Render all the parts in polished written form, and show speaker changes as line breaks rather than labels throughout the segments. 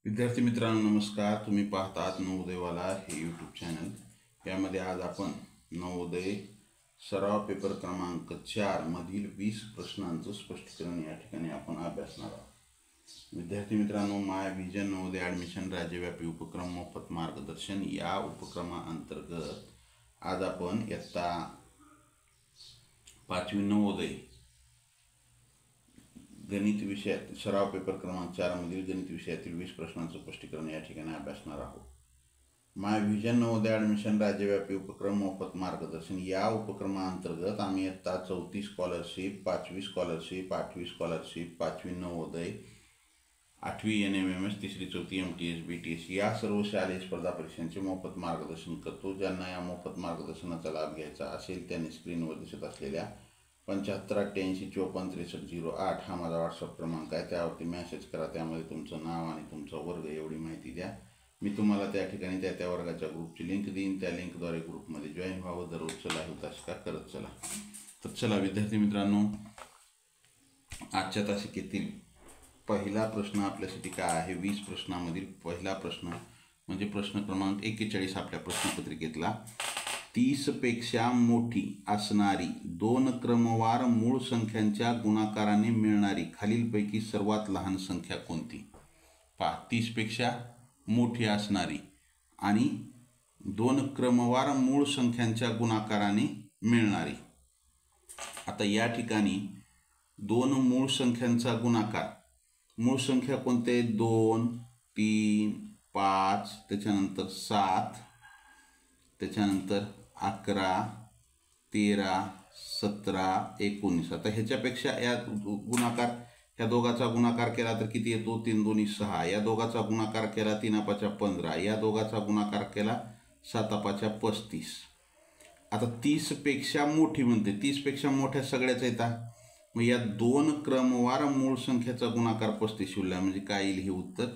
विद्यार्थी मित्रांनो नमस्कार। तुम्ही पाहतात नवोदयवाला हे यूट्यूब चॅनल। यामध्ये आज आपण नवोदय सराव पेपर क्रमांक 4 मधील 20 प्रश्नांचं स्पष्टीकरण या ठिकाणी आपण अभ्यासणार आहोत। विद्यार्थी मित्रांनो, माय विजन नवोदय ॲडमिशन राज्यव्यापी उपक्रम मोफत मार्गदर्शन या उपक्रमाअंतर्गत आज आपण इयत्ता 5वी नवोदय गणित विषयात सराव पेपर क्रमांक 4 मधील गणित विषयातील 20 प्रश्नांचं स्पष्टीकरण या ठिकाणी अभ्यासणार आहोत। माय विजन नवोदय ॲडमिशन राज्यव्यापी उपक्रम मोफत मार्गदर्शन या उपक्रमाअंतर्गत आम्ही इयत्ता 4थी स्कॉलरशिप, 5वी स्कॉलरशिप, 8वी स्कॉलरशिप, 5वी नवोदय, 8वी NMMS, 3री 4थी MTS BTS या सर्व शालेय स्पर्धा परीक्षांचे मोफत मार्गदर्शन करतो। ज्यांना या मोफत मार्गदर्शनाचा लाभ घ्यायचा असेल त्यांनी स्क्रीनवर दिसत असलेल्या 7588546308 हा माझा व्हॉट्सअप क्रमांक आहे। त्यावरती मेसेज करा। त्यामध्ये तुमचं नाव आणि तुमचा वर्ग एवढी माहिती द्या। मी तुम्हाला त्या ठिकाणी त्या वर्गाच्या ग्रुपची लिंक देईन। त्या लिंकद्वारे ग्रुपमध्ये जॉईन व्हावं। दररोज चला होता शिका करत चला। तर चला विद्यार्थी मित्रांनो, आजच्या तासिकेतील पहिला प्रश्न आपल्यासाठी काय आहे? 20 प्रश्नामधील पहिला प्रश्न म्हणजे प्रश्न क्रमांक 41 आपल्या प्रश्नपत्रिकेतला। 30 पेक्षा मोठी असणारी दोन क्रमवार मूळ संख्यांच्या गुणाकाराने मिळणारी खालीलपैकी सर्वात लहान संख्या कोणती? पहा, 30 पेक्षा मोठी असणारी आणि दोन क्रमवार मूळ संख्यांच्या गुणाकाराने मिळणारी। आता या ठिकाणी दोन मूळ संख्यांचा गुणाकार, मूळ संख्या कोणते? 2, 3, 5, त्याच्यानंतर 7, त्याच्यानंतर 11, 13, 17, 19। आता ह्याच्यापेक्षा या गुणाकार, ह्या दोघाचा गुणाकार केला तर किती येतो? 3 दोन्ही 6। या दोघाचा गुणाकार केला 3 पाच्या 15। या दोघाचा गुणाकार केला 7 पाच्या 35। आता 30 पेक्षा मोठी म्हणते, 30 पेक्षा मोठ्या सगळ्याच येतात। मग या दोन क्रमवार मूळ संख्येचा गुणाकार 35 होईल, म्हणजे काय येईल? हे उत्तर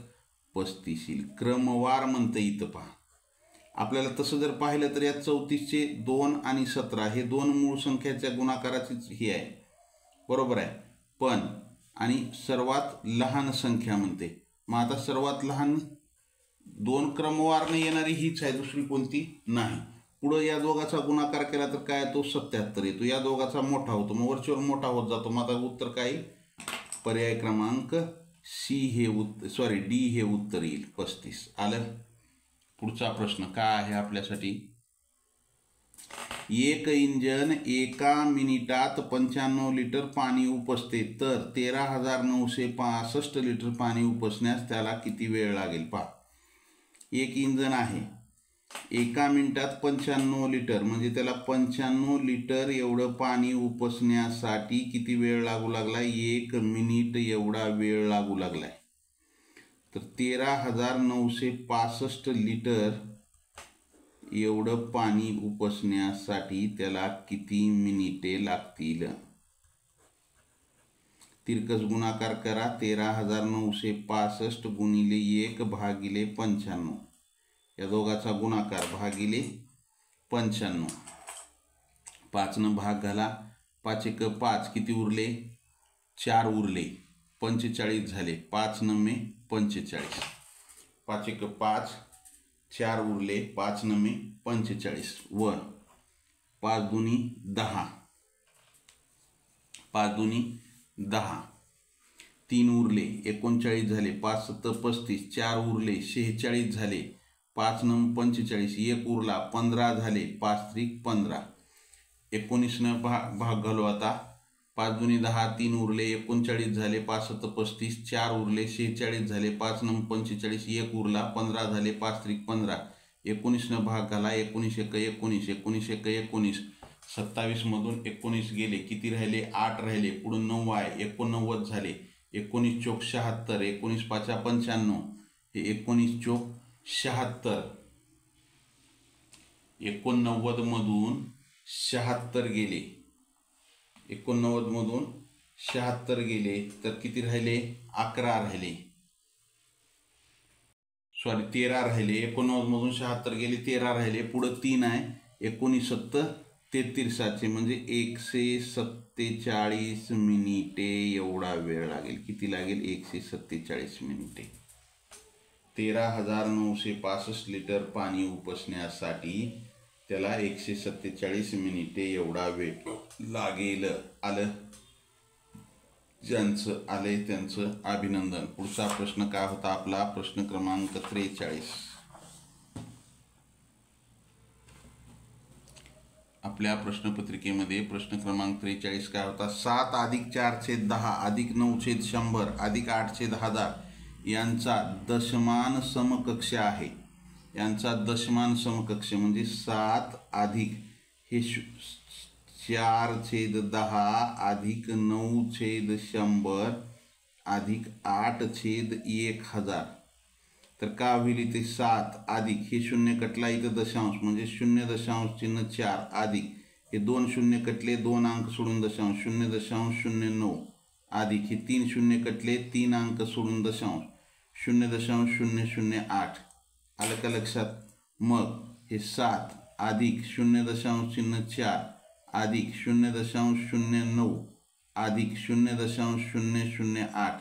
35 येईल। क्रमवार म्हणते इथं पहा। आपल्याला तसं जर पाहिलं तर या 34चे 2 आणि 17 हे दोन मूळ संख्येच्या गुणाकाराचीच ही आहे, बरोबर आहे। पण आणि सर्वात लहान संख्या म्हणते। मग आता सर्वात लहान दोन क्रमवारने येणारी हीच आहे, दुसरी कोणती नाही। पुढे या दोघाचा गुणाकार केला तर काय येतो? 77 येतो। या दोघाचा मोठा होतो, मग वरचेवर मोठा होत जातो। मग आता उत्तर काय? पर्याय क्रमांक सी हे उत्तर, डी हे उत्तर येईल, 35 आलं। पुढचा प्रश्न काय आहे आपल्यासाठी? एक इंजन एका मिनिटात 95 लिटर पाणी उपसते तर 13,965 लिटर पाणी उपसण्यास त्याला किती वेळ लागेल? पहा, एक इंजन आहे, एका मिनिटात 95 लिटर म्हणजे त्याला 95 लिटर एवढं पाणी उपसण्यासाठी किती वेळ लागू लागलाय? 1 मिनिट एवढा वेळ लागू लागलाय। तर 13,965 लिटर एवढं पाणी उपसण्यासाठी त्याला किती मिनिटे लागतील? तिरकस गुणाकार करा। 13,965 गुणिले 1 भागिले 95, या दोघाचा गुणाकार भागिले 95। 5 भाग घाला, 5 1 5, किती उरले? 4 उरले, 45 झाले। 5 9 45, 5 1 5, 4 उरले, 5 9 45 व 5 दुनी 10, 5 दुनी 10, 3 उरले, 39 झाले। 5 7 35, 4 उरले, 46 झाले। 5 9 45, 1 उरला, 15 झाले। 5 3 15, 19 भाग घालू आता। 5 दुनी 10, 3 उरले, 39 झाले। 5 7 35, 4 उरले, 46 झाले। 5 9 45, 1 उरला, 15 झाले। 5 3 15, 19 भाग घाला। 19 1 19, 19 1 19, 27 मधून 19 गेले, किती राहिले? 8 राहिले। पुढून 9 आहे, 89 झाले। 19 चोक 76, 19 पाचा 95, हे 19 चोक 76, 89 मधून 76 गेले, 89 मधून 76 गेले तर किती राहिले? 11 राहिले, 13 राहिले। 89 मधून 76 गेले, 13 राहिले। पुढे 3 आहे, 19 33 म्हणजे 147 मिनिटे एवढा वेळ लागेल। किती लागेल? 147 मिनिटे। 13,965 लिटर पाणी उपसण्यासाठी त्याला 147 मिनिटे एवढा वेळ लागेल. आलं? ज्यांचं आले त्यांचं अभिनंदन. पुढचा प्रश्न काय होता आपला? प्रश्न क्रमांक 43. आपल्या प्रश्नपत्रिकेमध्ये प्रश्न क्रमांक 43 काय होता? 7 + 4/10 + 9/100 + 8/1000 यांचा दशमान समकक्ष आहे. यांचा दशमान समकक्ष म्हणजे 7 अधिक हे 4/10 अधिक 9/100 अधिक 8/1000. तर का होईल इथे 7 अधिक हे शून्य कटला इथं दशांश म्हणजे 0.4 अधिक हे 2 शून्य कटले 2 अंक सोडून दशांश 0.09 अधिक हे 3 शून्य कटले 3 अंक सोडून दशांश 0.008. आलं का लक्षात? मग हे 7 अधिक 0.4 अधिक 0.09 अधिक 0.008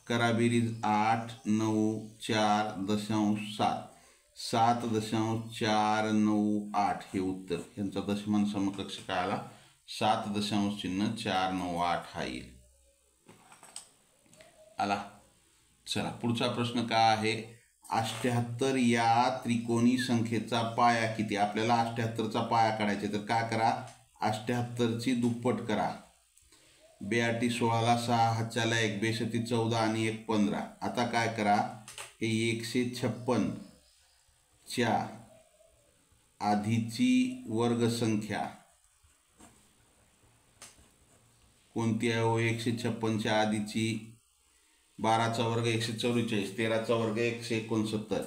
करा बेरीज 8, 9, 4.7 7.498 हे उत्तर. यांचा दशमान समकक्ष काय आला? 7.498 हा येईल. आला? चला पुढचा प्रश्न काय आहे? 78 या त्रिकोणी संख्येचा पाया किती? आपल्याला 78चा पाया काढायचा. तर काय करा? 78ची दुप्पट करा. 82 16ला 6 हातच्याला 1 62 14 आणि 1 15. आता काय करा? हे 156 च्या आधीची वर्गसंख्या कोणती आहे? 156च्या आधीची 12चा वर्ग 144 13चा वर्ग 169.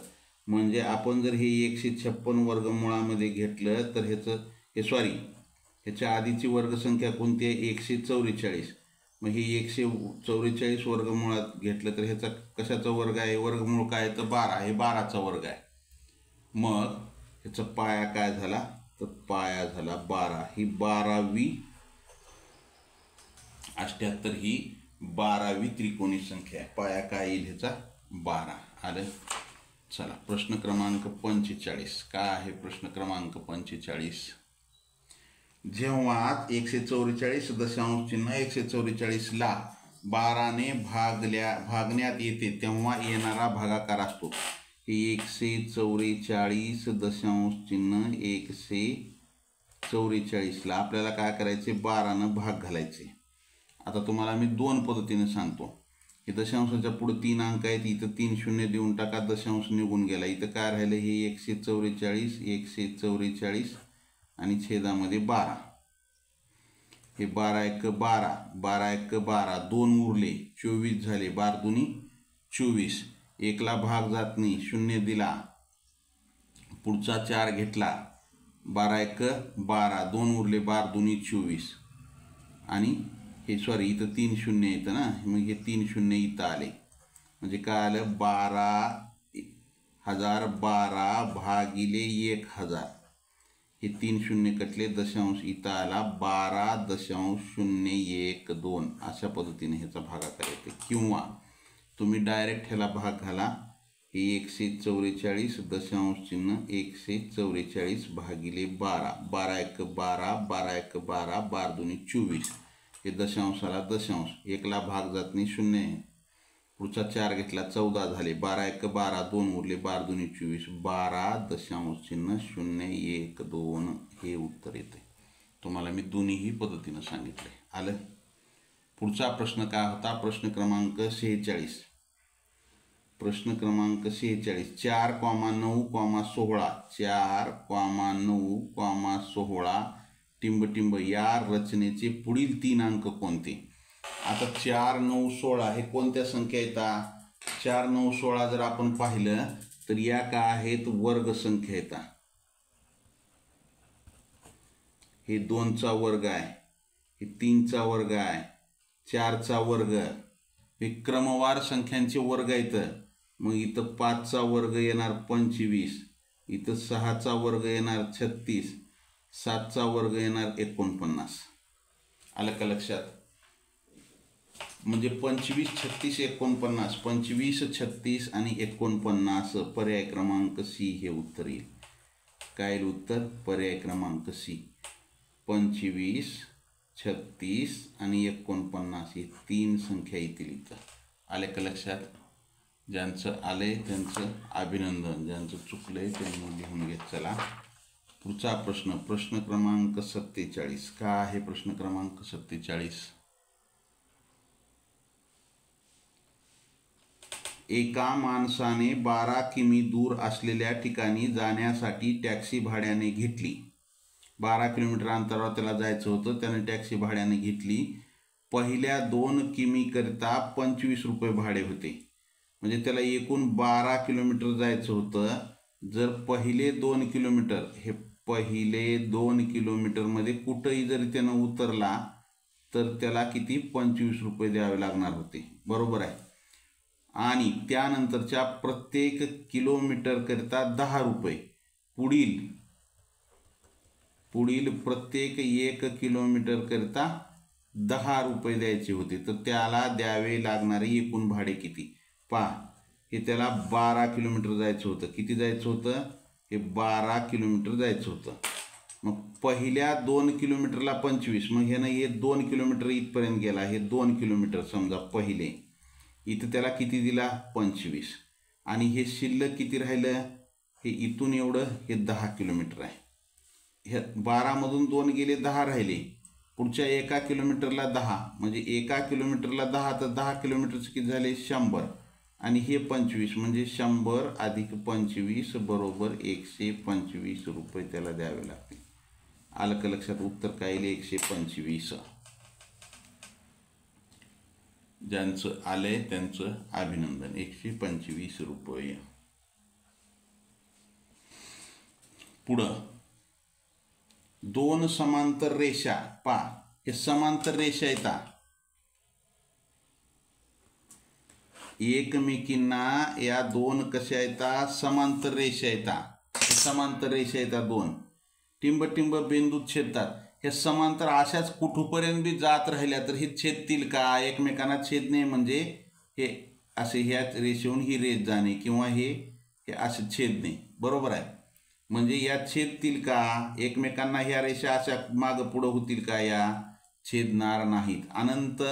म्हणजे आपण जर हे 156 वर्गमुळामध्ये घेतलं तर ह्याच्या आधीची वर्गसंख्या कोणती आहे? 144. मग हे 144 वर्गमुळात घेतलं तर ह्याचा कशाचा वर्ग आहे? वर्गमूळ काय तर 12. हे 12चा वर्ग आहे. मग ह्याचा पाया काय झाला? तर पाया झाला 12. ही 12वी 78 ही 12वी त्रिकोणी संख्या आहे. पाया काय येईल ह्याचा? 12. आलं? चला प्रश्न क्रमांक 45 काय आहे? प्रश्न क्रमांक 45. जेव्हा 144.144ला 12ने भागण्यात येते तेव्हा येणारा भागाकार असतो. हे 144.144ला आपल्याला काय करायचे? 12ने भाग घालायचे. आता तुम्हाला मी 2 पद्धतीने सांगतो. हे दशांशाच्या पुढे 3 अंक आहेत. इथं 3 शून्य देऊन टाका. दशांश निघून गेला. इथं काय राहिलं? हे 144 आणि छेदामध्ये 12. हे 12 × 12 12 × 12 2 उरले 24 झाले. 12 दुनी 24. 1ला भाग जात नाही 0 दिला. पुढचा 4 घेतला. 12 × 12 2 उरले 12 दुनी 24. आणि हे इथं 3 शून्य येतं ना. मग हे 3 शून्य इथं आले. म्हणजे काय आलं? 12,012 भागिले 1,000. हे 3 शून्य कटले दशांश इथं आला 12.012. अशा पद्धतीने ह्याचा भागाकार येते. किंवा तुम्ही डायरेक्ट ह्याला भाग घाला. हे 144.144 भागिले 12. 12 × 12 12 × 12 12 दुनी 24. हे दशांशाला दशांश 1ला भाग जात नाही 0 आहे. पुढचा 4 घेतला 14 झाले. 12 × 12 2 उरले 12 दुनी 24. 12.012 हे उत्तर येते. तुम्हाला मी दोन्हीही पद्धतीनं सांगितले. आलं? पुढचा प्रश्न काय होता? प्रश्न क्रमांक 46. प्रश्न क्रमांक 46. 4,9,16 4,9,16 टिंब या रचनेचे पुढील 3 अंक कोणते? आता 4, 9, 16 हे कोणत्या संख्या येतात? 4, 9, 16 जर आपण पाहिलं तर या काय आहेत? वर्ग संख्या येतात. हे 2चा वर्ग आहे. हे 3चा वर्ग आहे. 4चा वर्ग. हे क्रमवार संख्यांचे वर्ग आहेत. मग इथं 5चा वर्ग येणार 25. इथं 6चा वर्ग येणार 36. 7चा वर्ग येणार 49. आलं का लक्षात? म्हणजे 25, 36, 49, 25, 36 आणि 49 पर्याय क्रमांक सी हे उत्तर येईल. काय येईल उत्तर? पर्याय क्रमांक सी. 25, 36 आणि 49 ही 3 संख्या येतील इथं. आले का लक्षात? ज्यांचं आले त्यांचं अभिनंदन, ज्यांचं चुकलंय त्यांनी लिहून घेत चला. पुढचा प्रश्न, प्रश्न क्रमांक 47. का आहे प्रश्न क्रमांक 47? एका माणसाने 12 किमी दूर असलेल्या ठिकाणी जाण्यासाठी टॅक्सी भाड्याने घेतली. 12 किलोमीटर अंतरावर त्याला जायचं होतं, त्याने टॅक्सी भाड्याने घेतली. पहिल्या 2 किमीकरिता 25 रुपये भाडे होते. म्हणजे त्याला एकूण 12 किलोमीटर जायचं होतं. जर पहिले 2 किलोमीटर, हे पहिले 2 किलोमीटरमध्ये कुठंही जरी त्यानं उतरला तर त्याला किती? 25 रुपये द्यावे लागणार होते. बरोबर आहे. आणि त्यानंतरच्या प्रत्येक किलोमीटरकरिता 10 रुपये, पुढील प्रत्येक 1 किलोमीटरकरिता 10 रुपये द्यायचे होते. तर त्याला द्यावे लागणारे एकूण भाडे किती? पहा, हे त्याला 12 किलोमीटर जायचं होतं. किती जायचं होतं? हे 12 किलोमीटर जायचं होतं. मग पहिल्या 2 किलोमीटरला 25, मग ह्यानं हे 2 किलोमीटर इथपर्यंत गेला. हे 2 किलोमीटर समजा पहिले, इथं त्याला किती दिला? 25. आणि हे शिल्लक किती राहिलं? हे इथून एवढं, हे 10 किलोमीटर आहे. हे 12मधून 2 गेले, 10 राहिले. पुढच्या 1 किलोमीटरला 10, म्हणजे 1 किलोमीटरला 10, तर 10 किलोमीटरचे किती झाले? 100. आणि हे 25, म्हणजे 100 अधिक 25 बरोबर 125 रुपये त्याला द्यावे लागतील. आलं का लक्षात? उत्तर काय येईल? 125. ज्यांचं आलंय त्यांचं अभिनंदन. 125 रुपये. पुढं 2 समांतर रेषा. पहा, हे समांतर रेषा येतात, एकमेकींना या 2 कशा येतात? समांतर रेषा येतात. समांतर रेषा येतात 2, टिंब बिंदूत छेदतात. हे समांतर अशाच कुठपर्यंत बी जात राहिल्या तर हे छेदतील का? एकमेकांना छेदणे म्हणजे हे असे ह्याच रेषेहून ही रेष जाणे, किंवा हे असे छेदणे. बरोबर आहे. म्हणजे या छेदतील का? एकमेकांना ह्या रेषा अशा मागं पुढं होतील का? या छेदणार नाहीत. अनंत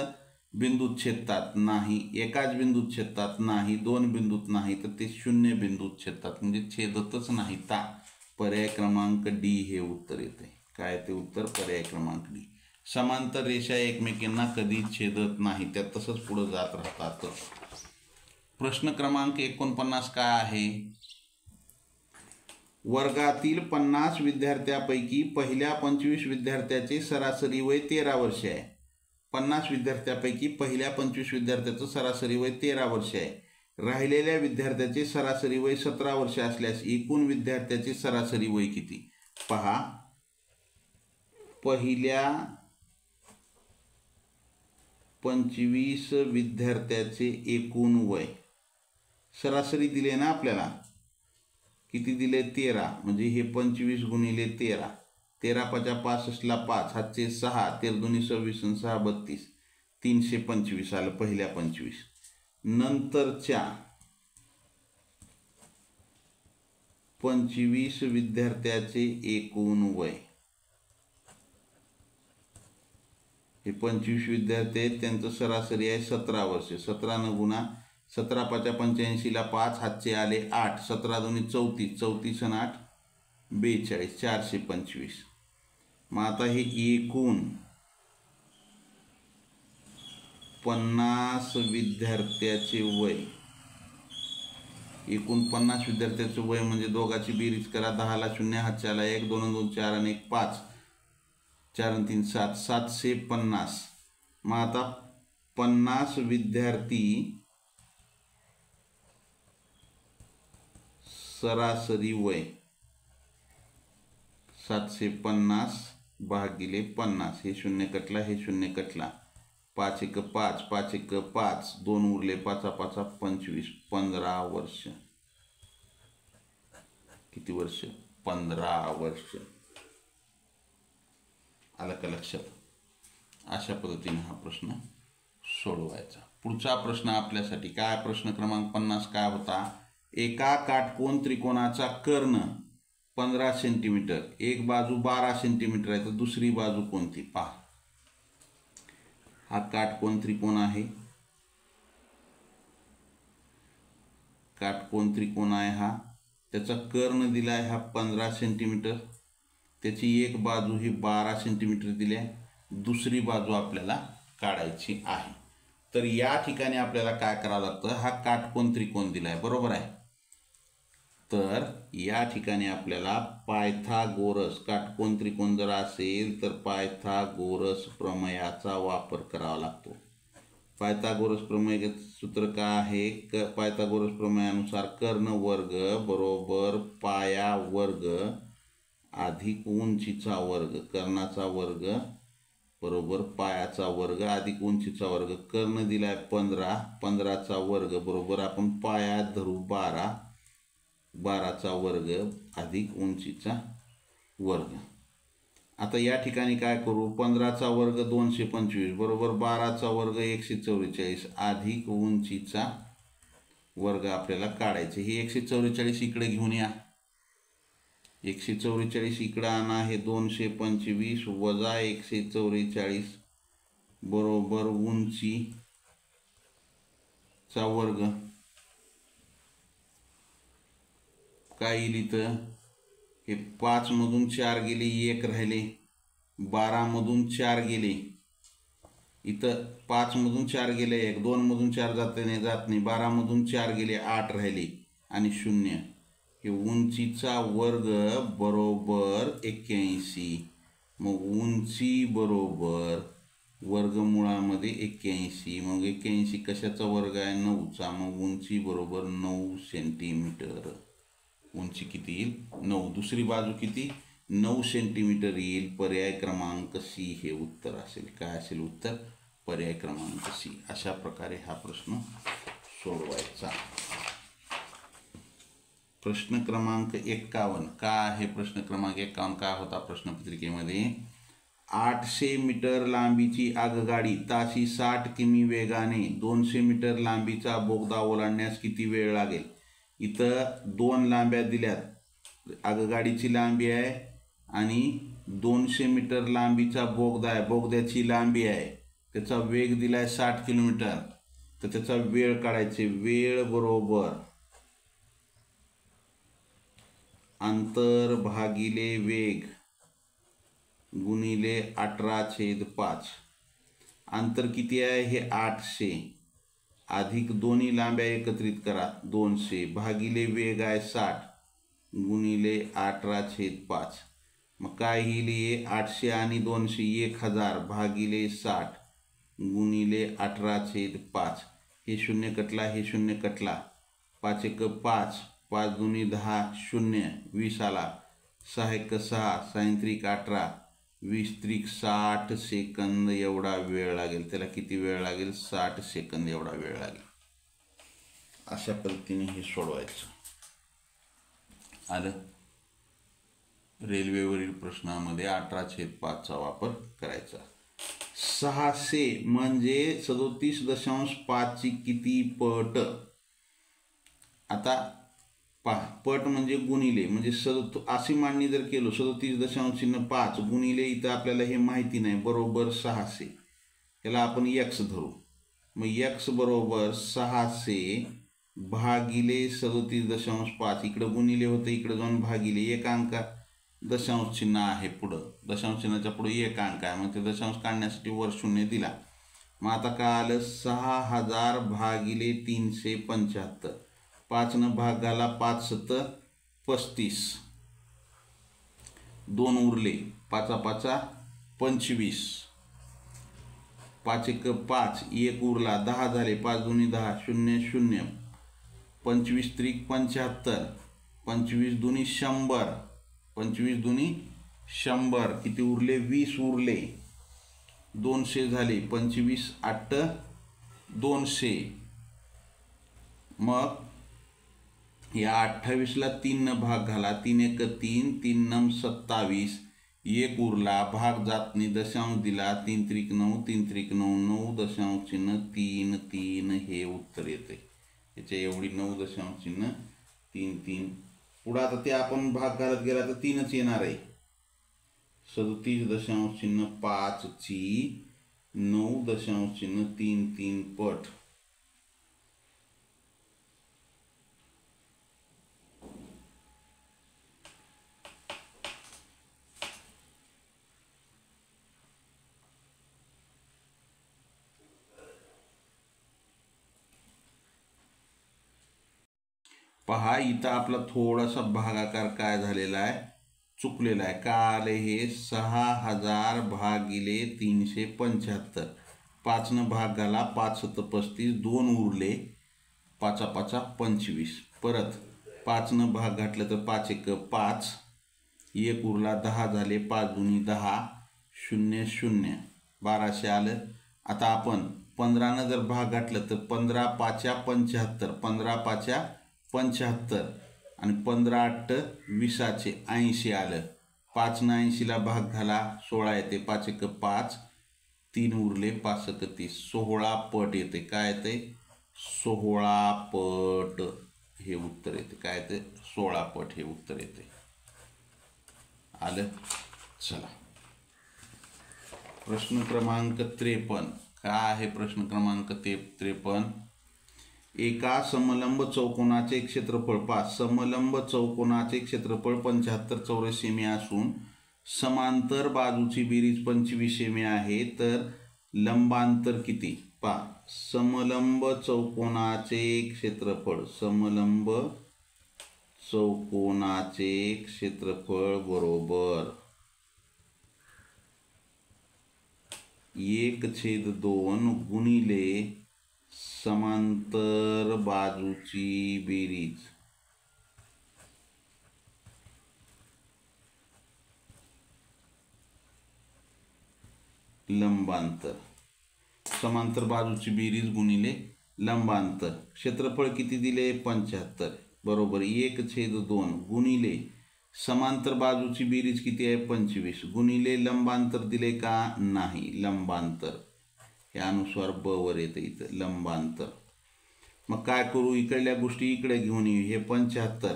बिंदूत छेदतात? नाही. एकाच बिंदूत छेदतात? नाही. 2 बिंदूत नाही, तर ते 0 बिंदूत छेदतात, म्हणजे छेदतच नाहीत. पर्याय क्रमांक डी हे उत्तर येते. काय ते उत्तर? पर्याय क्रमांक डी. समांतर रेषा एकमेकांना कधी छेदत नाही, त्या तसंच पुढे जात राहतात. प्रश्न क्रमांक 49 काय आहे? वर्गातील 50 विद्यार्थ्यांपैकी पहिल्या 25 विद्यार्थ्याचे सरासरी वय 13 वर्षे आहे. 50 विद्यार्थ्यांपैकी पहिल्या 25 विद्यार्थ्याचं सरासरी वय 13 वर्षे आहे. राहिलेल्या विद्यार्थ्याचे सरासरी वय 17 वर्षे असल्यास एकूण विद्यार्थ्याचे सरासरी वय किती? पहा, पहिल्या 25 विद्यार्थ्याचे एकूण वय सरासरी दिले ना आपल्याला. किती दिले? 13. म्हणजे हे 25 गुणिले 13, 13 पाचा 65ला 5, हातचे 6, 13 दुनी 26 आणि 6 32, 325 आलं पहिल्या 25. नंतरच्या 25 विद्यार्थ्याचे एकूण वय, हे 25 विद्यार्थी आहेत, त्यांचं सरासरी आहे 17 वर्षे. 17 न गुणा 17 पाचा 85ला 5, हातचे आले 8, 17 दुनी 34, 34 आणि 8 42, 425. मग आता हे एकूण 50 विद्यार्थ्याचे वय, एकूण 50 विद्यार्थ्याचे वय म्हणजे दोघाची बेरीज करा. 10ला 0, हातचे आला 1, 2 2 4 आणि 1 5, 4 आणि 3 7, 750. मग आता 50 विद्यार्थी सरासरी वय 750 भागिले 50. हे 0 कटला, हे 0 कटला. 5 1 5, 5 1 5, 2 उरले, 5 5 25, 15 वर्ष. किती वर्ष? 15 वर्ष. आलं का लक्षात? अशा पद्धतीने हा प्रश्न सोडवायचा। पुढचा प्रश्न आपल्यासाठी काय, प्रश्न क्रमांक 50 काय होता, एका काटकोन त्रिकोणाचा कर्ण 15 सेंटीमीटर, एक बाजू 12 सेंटीमीटर आहे, तर दुसरी बाजू कोणती पहा। हा काटकोन त्रिकोण आहे, काटकोन त्रिकोण आहे हा, त्याचा कर्ण दिला आहे हा 15 सेंटीमीटर, त्याची एक बाजू ही 12 सेंटीमीटर दिली आहे, दुसरी बाजू आपल्याला काढायची आहे। तर या ठिकाणी आपल्याला काय करावं लागतं, हा काटकोन त्रिकोण दिला आहे, बरोबर आहे। तर या ठिकाणी आपल्याला पायथागोरस, काटकोन त्रिकोण जर असेल तर पायथागोरस प्रमेयाचा वापर करावा लागतो। पायथागोरस प्रमेय सूत्र काय आहे, पायथागोरस प्रमेयानुसार कर्ण वर्ग बरोबर पाया वर्ग अधिक उंचीचा वर्ग, कर्णाचा वर्ग बरोबर पायाचा वर्ग अधिक उंचीचा वर्ग। कर्ण दिलाय 15, 15चा वर्ग बरोबर आपण पाया धरू 12, 12चा वर्ग अधिक उंचीचा वर्ग। आता या ठिकाणी काय करू, 15चा वर्ग 225 बरोबर 12चा वर्ग 144 अधिक उंचीचा वर्ग आपल्याला काढायचे। ही 144 इकडे घेऊन या, 144 इकडे आणा, हे 225 वजा 144 बरोबर उंचीचा वर्ग। काय येईल इथं, हे 5 मधून 4 गेले, 1 राहिले, 12 मधून 4 गेले, इथं 5 मधून 4 गेले 1, 2 मधून 4 जात नाही, 12 मधून 4 गेले 8 राहिले आणि 0, हे उंचीचा वर्ग बरोबर 81। मग उंची बरोबर वर्गमुळामध्ये 81, मग 81 कशाचा वर्ग आहे, 9चा, मग उंची बरोबर 9 सेंटीमीटर। उंची किती येईल, 9, दुसरी बाजू किती, 9 सेंटीमीटर येईल। पर्याय क्रमांक सी हे उत्तर असेल। काय असेल उत्तर, पर्याय क्रमांक सी। अशा प्रकारे हा प्रश्न सोडवायचा। प्रश्न क्रमांक 51 काय आहे, प्रश्न क्रमांक 51 काय होता प्रश्नपत्रिकेमध्ये, 800 मीटर लांबीची आगगाडी ताशी 60 किमी वेगाने 200 मीटर लांबीचा बोगदा ओलांडण्यास किती वेळ लागेल। इथं 2 लांब्या दिल्यात, आगगाडीची लांबी आहे आणि 200 मीटर लांबीचा बोगदा आहे, बोगद्याची लांबी आहे, त्याचा वेग दिलाय 60 किलोमीटर, तर त्याचा वेळ काढायचे। वेळ बरोबर अंतर भागिले वेग गुणिले 18/5। अंतर किती आहे, हे 800 अधिक दोन्ही लांब्या एकत्रित करा 200 भागिले वेग आहे 60 गुणिले 18/5। मग काय येईल, 800 आणि 200 1000 भागिले 60 गुणिले 18/5। हे 0 कटला, हे 0 कटला, 5 1 5, 5 2 10, 0 20 आला, 6 1 6, 6 3 18, 20 3 60 सेकंद एवढा वेळ लागेल। त्याला किती वेळ लागेल, 60 सेकंद एवढा वेळ लागेल। अशा पद्धतीने हे सोडवायचं। आलं, रेल्वेवरील प्रश्नामध्ये 18/5चा वापर करायचा। 600 म्हणजे 37.5 ची किती पट। आता पहा, पट म्हणजे गुणिले, म्हणजे अशी मांडणी जर केलो 37.5 गुणिले, इथं आपल्याला हे माहिती नाही, बरोबर 600, याला आपण x धरू, मग x बरोबर 600 भागिले 37.5, इकडं गुणिले होते, इकडं जाऊन भागिले, एक अंक दशांश चिन्ह आहे पुढं, दशांश चिन्हाच्या पुढे एक अंक आहे, मग ते दशांश काढण्यासाठी वर 0 दिला। मग आता काय आलं, 6000 भागिले 375, 5 न भाग घाला, 5 7 35, 2 उरले, 5 5 25, 5 1 5, 1 उरला, 10 झाले, 5 2 10, 0 0, 25 3 75, 25 2 100, 25 2 100, किती उरले, 20 उरले, 200 झाले, 25 8 200। मग या 28ला 3 न भाग घाला, 3 1 3, 3 9 27, एक उरला, भाग जात नाही, दशांश दिला, 3 त्रिक 9, 3 त्रिक 9, 9 दशांश चिन्ह 3 3 हे उत्तर येते. याच्या एवढी 9 दशांश चिन्ह 3 3. पुढं आता ते आपण भाग घालत गेला तर 3च येणार आहे. 37 दशांश चिन्ह 5 ची 9 दशांश चिन्ह 3 3 पट. पहा इथं आपला थोडासा भागाकार काय झालेला आहे, चुकलेला आहे. का आले हे 6000 भागिले 375. 5 भाग घाला, 5 7 35, 2 उरले, 5 5 25. परत 5 भाग घातलं तर 5 1 5, 1 उरला, 10 झाले, 5 दुनी 10, 0 0, 1200 आलं. आता आपण 15 जर भाग घातलं तर 15 5 75, 15 5 75 आणि 15 8 20 80 आलं. 5 न 80ला भाग घाला, 16 येते, 5 1 5, 3 उरले, 5 7 30, 16 पट येते. काय येते? 16 पट हे उत्तर येते. काय येते? 16 पट हे उत्तर येते. आलं. चला प्रश्न क्रमांक 53. काय आहे प्रश्न क्रमांक 53? एका समलंब चौकोनाचे क्षेत्रफळ, समलंब चौकोनाचे क्षेत्रफळ 75 चौरस सेमी असून समांतर बाजूची बेरीज 25 सेमी आहे, तर लंबांतर किती? समलंब चौकोनाचे क्षेत्रफळ, समलंब चौकोनाचे क्षेत्रफळ बरोबर 1/2 गुणिले समांतर बाजूची बेरीज. लंबांतर. समांतर बाजूची बेरीज गुणिले लंबांतर. क्षेत्रफळ किती दिले? 75 बरोबर 1/2 गुणिले समांतर बाजूची बेरीज किती आहे? 25 गुणिले लंबांतर दिले का? नाही. लंबांतर यानुसार ब वर येते इथं लंबांतर. मग काय करू? इकडल्या गोष्टी इकडे घेऊन येऊ. हे 75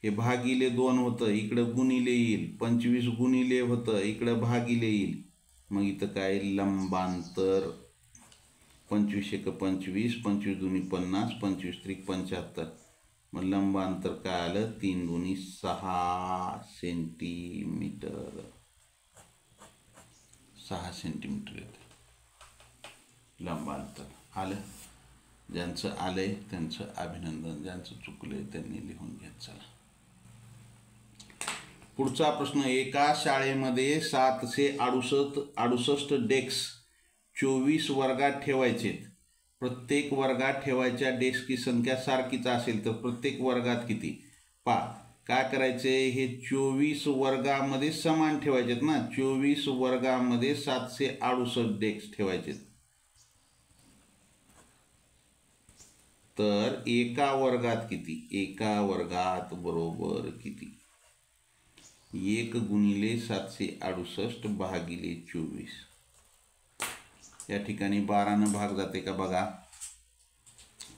हे भागिले 2 होतं, इकडं गुणिले येईल. 25 गुणिले होतं, इकडं भागिले येईल. मग इथं काय? लंबांतर. 25 1 25, 25 दुनी 50, 25 त्रिक 75. मग लंबांतर काय आलं? 3 दुनी 6 सेंटीमीटर. 6 सेंटीमीटर येते लंबांतर. आलं. ज्यांचं आलंय त्यांचं अभिनंदन, ज्यांचं चुकलंय त्यांनी लिहून घ्या. चला पुढचा प्रश्न. एका शाळेमध्ये 768 डेस्क 24 वर्गात ठेवायचे. प्रत्येक वर्गात ठेवायच्या डेस्कची संख्या सारखीच असेल तर प्रत्येक वर्गात किती? काय करायचे? हे 24 वर्गामध्ये समान ठेवायचेत ना. 24 वर्गामध्ये 768 डेस्क ठेवायचे. तर एका वर्गात किती? एका वर्गात बरोबर किती? 1 गुणिले 768 भागिले 24. या ठिकाणी 12 भाग जाते का बघा,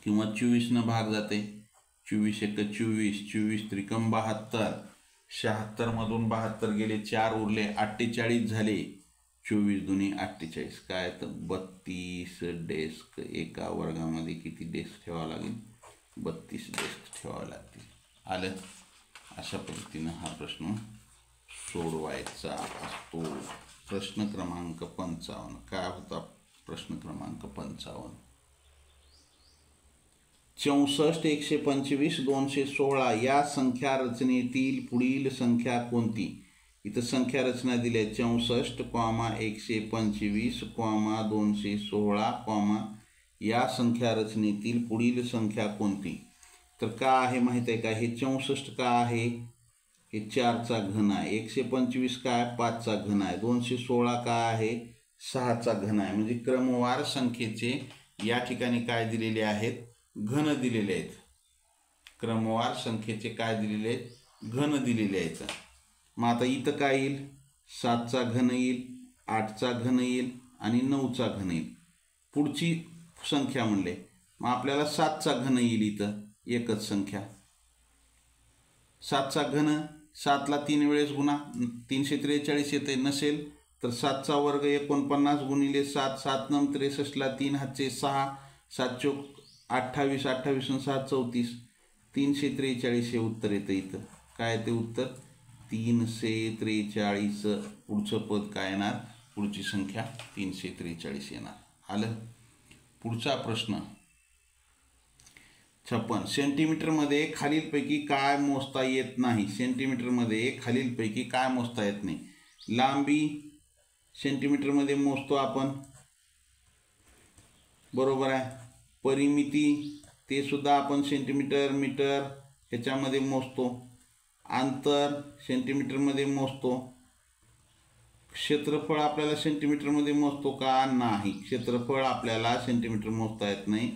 किंवा 24 भाग जाते. 24 1 24, 24 त्रिकम 72, 76 मधून 72 गेले, 4 उरले, 48 झाले. 24 दुनी 48. काय तर 32 डेस्क. एका वर्गामध्ये किती डेस्क ठेवावं लागेल? 32 डेस्क ठेवावं लागतील. आलं. अशा पद्धतीनं हा प्रश्न सोडवायचा असतो. प्रश्न क्रमांक 55. काय होता प्रश्न क्रमांक 55? 64 125 216 या संख्या रचनेतील पुढील संख्या कोणती? इथं संख्या रचना दिली आहे. 64, 125, 216, या संख्या रचनेतील पुढील संख्या कोणती? तर का आहे माहिती आहे का? हे 64 का आहे? हे 4चा घन आहे. 125 काय? 5चा घन आहे. 216 काय आहे? 6चा घन आहे. म्हणजे क्रमवार संख्येचे या ठिकाणी काय दिलेले आहेत? घन दिलेले आहेत. क्रमवार संख्येचे काय दिलेले आहेत? घन दिलेले आहेत. मग आता इथं काय येईल? 7चा घन येईल, 8चा घन येईल आणि 9चा घन येईल. पुढची संख्या म्हणले मग आपल्याला 7चा घन येईल. इथं एकच संख्या 7चा घन, 7ला 3 वेळेस गुणा, 343 येते. नसेल तर 7चा वर्ग 49 गुणिले 7, 7 9 63ला 3 हातचे 6, 7 चोक 28, 28 आणि 6 34, 343 हे उत्तर येतं. इथं काय ते उत्तर 343. पुढचं पद काय येणार, पुढची संख्या 343 येणार. आलं. पुढचा प्रश्न 56. सेंटीमीटरमध्ये खालीलपैकी काय मोजता येत नाही. सेंटीमीटरमध्ये खालीलपैकी काय मोजता येत नाही. लांबी सेंटीमीटरमध्ये मोजतो आपण, बरोबर आहे. परिमिती ते सुद्धा आपण सेंटीमीटर मीटर ह्याच्यामध्ये मोजतो. अंतर सेंटीमीटरमध्ये मोजतो. क्षेत्रफळ आपल्याला सेंटीमीटरमध्ये मोजतो का, नाही. क्षेत्रफळ आपल्याला सेंटीमीटर मोजता येत नाही,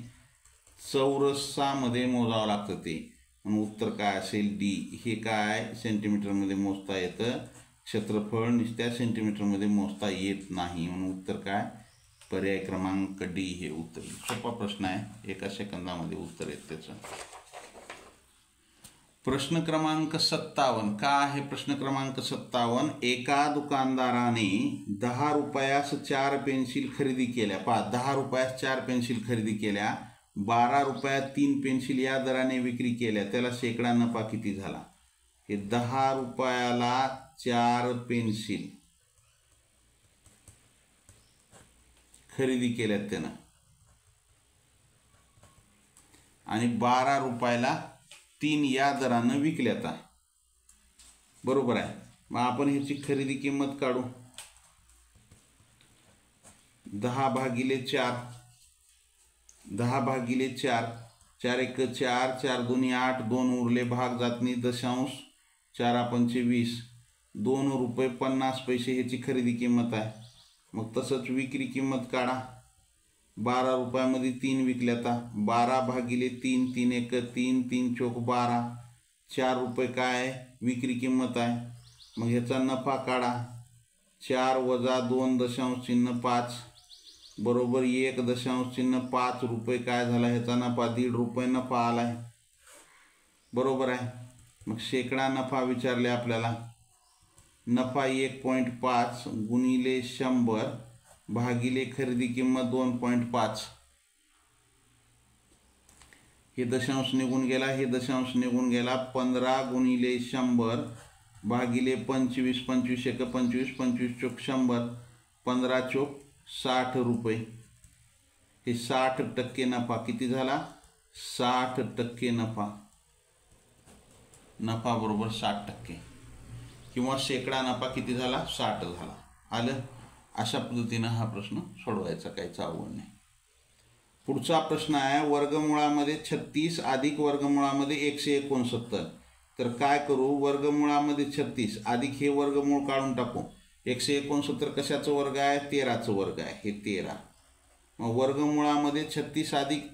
चौरसामध्ये मोजावं लागतं ते. म्हणून उत्तर काय असेल डी. हे काय सेंटीमीटरमध्ये मोजता येतं, क्षेत्रफळ नुसत्या सेंटीमीटरमध्ये मोजता येत नाही. म्हणून उत्तर काय, पर्याय क्रमांक डी हे उत्तर. सोपा प्रश्न आहे, 1 सेकंदामध्ये उत्तर येतं त्याचं. प्रश्न क्रमांक 57. काय आहे प्रश्न क्रमांक 57. एका दुकानदाराने 10 रुपयास 4 पेन्सिल खरेदी केल्या. 10 रुपयास 4 पेन्सिल खरेदी केल्या. 12 रुपयात 3 पेन्सिल या दराने विक्री केल्या. त्याला शेकडा नफा किती झाला. हे 10 रुपयाला 4 पेन्सिल खरेदी केल्यात त्यानं आणि 12 रुपयाला 3 या दरानं विकल्यात. बरोबर आहे. मग आपण ह्याची खरेदी किंमत काढू. 10 भागिले 4, 10 भागिले 4, 4 1 4, 4 2 8, 2 उरले भाग जातनी दशांश, 4 पंचे 20, 2 रुपये 50 पैसे ह्याची खरेदी किंमत आहे. मग तसंच विक्री किंमत काढा. 12 रुपयामध्ये 3 विकल्याता. 12 भागिले 3, 3 1 3, 3 चोक 12, 4 रुपये काय आहे विक्री किंमत आहे. मग ह्याचा नफा काढा. 4 वजा 2 दशांश चिन्ह 5 बरोबर 1 दशांश चिन्ह 5 रुपये काय झाला ह्याचा नफा. 1.5 रुपये नफा आलाय. बरोबर आहे. मग शेकडा नफा विचारले आपल्याला. नफा 1.5 गुणिले 100 भागिले खरेदी किंमत 2.5. हे दशांश निघून गेला, हे दशांश निघून गेला. 15 गुणिले 100 भागिले 25, 25 1 25, 25 चोक 100, 15 चोक 60 रुपये. हे 60% नफा किती झाला, 60% नफा. नफा बरोबर 60% किंवा शेकडा नफा किती झाला, 60 झाला. आलं. अशा पद्धतीनं हा प्रश्न सोडवायचा, काहीच अवघड नाही. पुढचा प्रश्न आहे वर्गमुळामध्ये 36 अधिक वर्गमुळामध्ये 169. तर काय करू, वर्गमुळामध्ये 36 अधिक हे वर्गमूळ काढून टाकू. 169 कशाचं वर्ग आहे, 13चं वर्ग आहे. हे 13. मग वर्गमुळामध्ये 36 अधिक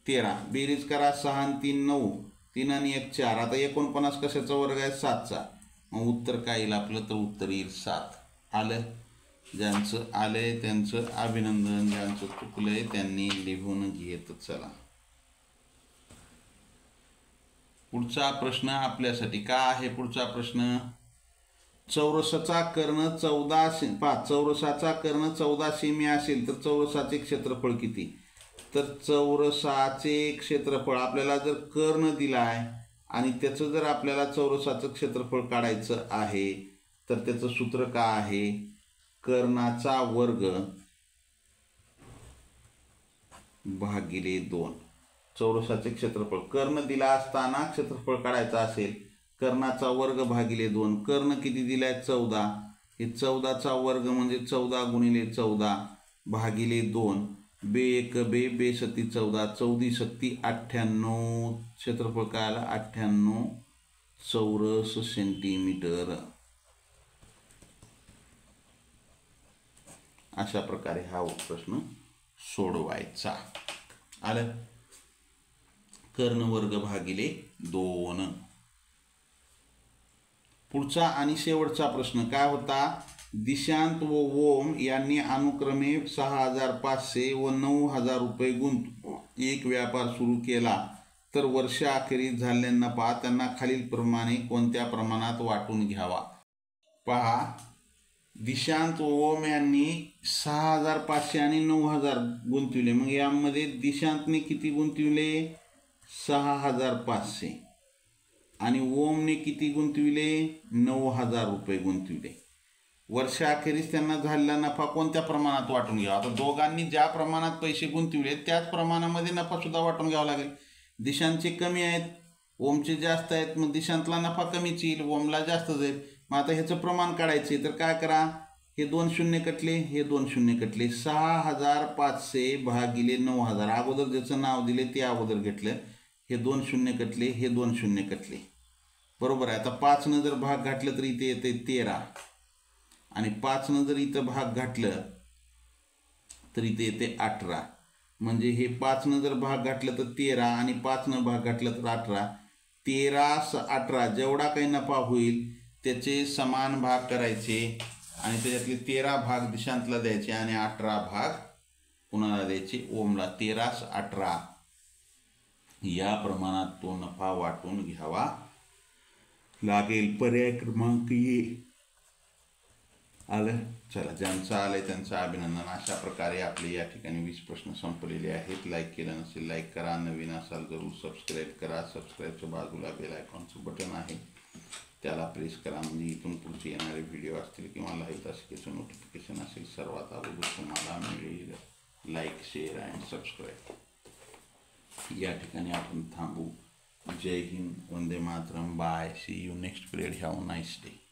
13 बेरीज करा. 6 आणि 3 9, 3 आणि 1 4. आता 49 कशाचा वर्ग आहे, 7चा. मग उत्तर काय येईल आपलं, तर उत्तर येईल 7. आलं. ज्यांचं आलंय त्यांचं अभिनंदन, ज्यांचं चुकलंय त्यांनी लिहून घेत चला. पुढचा प्रश्न आपल्यासाठी काय आहे. पुढचा प्रश्न चौरसाचा कर्ण 14 चौरसाचा कर्ण 14 सेमी असेल तर चौरसाचे क्षेत्रफळ किती. तर चौरसाचे क्षेत्रफळ आपल्याला जर कर्ण दिला आहे आणि त्याचं जर आपल्याला चौरसाचं क्षेत्रफळ काढायचं आहे तर त्याचं सूत्र काय आहे, कर्णाचा वर्ग भागिले 2. चौरसाचे क्षेत्रफळ कर्ण दिला असताना क्षेत्रफळ काढायचं असेल, कर्णाचा वर्ग भागिले 2. कर्ण किती दिलाय, 14. हे 14चा वर्ग म्हणजे 14 गुणिले 14 भागिले 2. बे 1 बे, बे 7 14, 14 7 98. क्षेत्रफळ काय आलं, 98 चौरस सेंटीमीटर. अशा प्रकारे हा प्रश्न सोडवायचा. आलं. कर्ण वर्ग भागिले 2. पुढचा आणि शेवटचा प्रश्न काय होता, दिशांत व ओम यांनी अनुक्रमे 6,500 व 9,000 रुपये गुंतवून एक व्यापार सुरू केला तर वर्षाअखेरीस झालेला नफा त्यांना खालीलप्रमाणे कोणत्या प्रमाणात वाटून घ्यावा. पहा, दिशांत व ओम यांनी 6,500 आणि 9,000 गुंतविले. मग यामध्ये दिशांतने किती गुंतविले? 6,500 आणि ओमने किती गुंतविले? 9,000 रुपये गुंतविले. वर्षाअखेरीस त्यांना झालेला नफा कोणत्या प्रमाणात वाटून घ्यावा? आता दोघांनी ज्या प्रमाणात पैसे गुंतविले त्याच प्रमाणामध्ये नफा सुद्धा वाटून घ्यावा लागेल. दिशांतचे कमी आहेत, ओमचे जास्त आहेत, मग दिशांतला नफा कमीच येईल, ओमला जास्त जाईल. मग आता ह्याचं प्रमाण काढायचे तर काय करा, हे 2 शून्य कटले, हे 2 शून्य कटले. 6,500 भागिले 9,000, अगोदर ज्याचं नाव दिले ते अगोदर घेतलं. हे 2 शून्य कटले, हे 2 शून्य कटले. बरोबर आहे. आता 5 जर भाग घातलं तर इथे येते 13 आणि 5 जर इथं भाग घातलं तर इथे येते 18. म्हणजे हे 5 जर भाग घातलं तर 13 आणि 5 भाग घातलं तर 18. 13 18 जेवढा काही नफा होईल त्याचे समान भाग करायचे आणि त्याच्यातले 13 भाग दिशांतला द्यायचे आणि 18 भाग कुणाला द्यायचे? ओमला. 13 18 या प्रमाणात तो नफा वाटून घ्यावा लागेल. पर्याय क्रमांक ए आलं. चला, ज्यांचं आलंय त्यांचं अभिनंदन. अशा प्रकारे आपले या ठिकाणी 20 प्रश्न संपलेले आहेत. लाईक केलं नसेल लाईक करा, नवीन असाल जरूर सबस्क्राईब करा. सबस्क्राईबच्या बाजूला बेल आयकॉनचं बटन आहे, त्याला प्रेस करा म्हणजे इथून पुढचे येणारे व्हिडिओ असतील किंवा लाईव्ह तासिकेचं नोटिफिकेशन असेल सर्वात अगोदर तुम्हाला मिळेल. Like, share and subscribe. या ठिकाणी आपण थांबू. जय हिंद, वंदे मातरम. Bye. See you next period. Have a nice day.